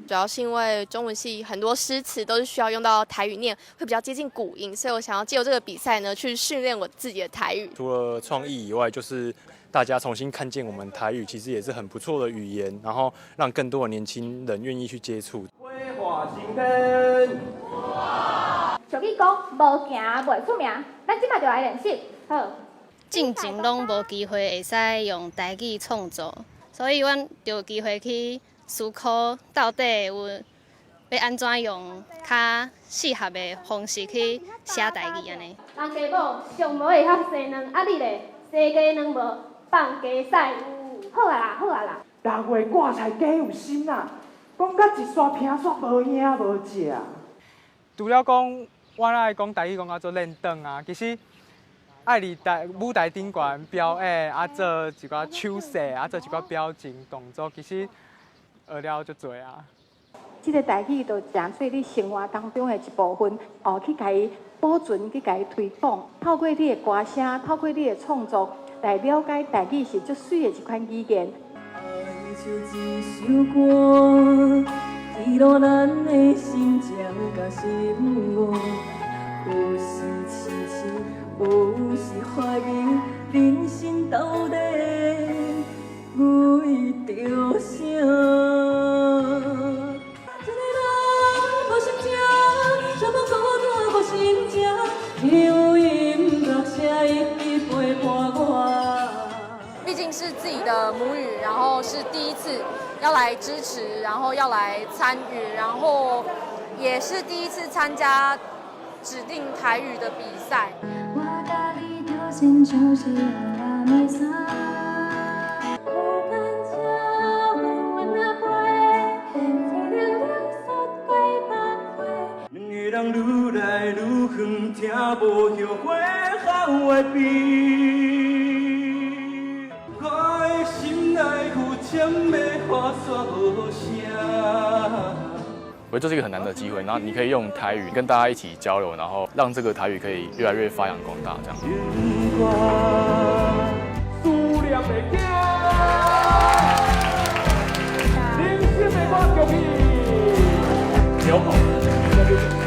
主要是因为中文系很多诗词都是需要用到台语念，会比较接近古音，所以我想要借由这个比赛呢，去训练我自己的台语。除了创意以外，就是大家重新看见我们台语，其实也是很不错的语言，然后让更多的年轻人愿意去接触。花花新生，俗语讲无行袂出名，咱即摆就来练习。好，进前拢无机会会使用台语创作，所以阮就有机会去思考到底有要安怎用较适合的方式去写台语安尼。人家某上无会晓生卵，啊你咧生鸡卵无放鸡屎有。好啊啦，好啊啦。6月挂菜加有心啊，讲甲一刷拼煞无影无食。除了讲我爱讲台语讲到做练凳啊，其实爱伫舞台顶悬表演啊，做一寡手势啊，做一寡表情动作，其实学了足多啊。这个台语就成做你生活当中的一部分，去甲伊保存，去甲伊推广。透过你的歌声，透过你的创作，来了解台语是足水的一款语言。爱像一首歌，记录咱的心情甲心愿，有时痴痴，有时怀疑，人生到底为着啥？毕竟是自己的母语，然后是第一次要来支持，然后要来参与，然后也是第一次参加指定台语的比赛。人愈来愈远，听无后悔后的悲。我的心内浮沉的话煞无声。我觉得这是一个很难得的机会，然后你可以用台语跟大家一起交流，然后让这个台语可以越来越发扬光大，这样。思念的囝，人生的我祝你，有好。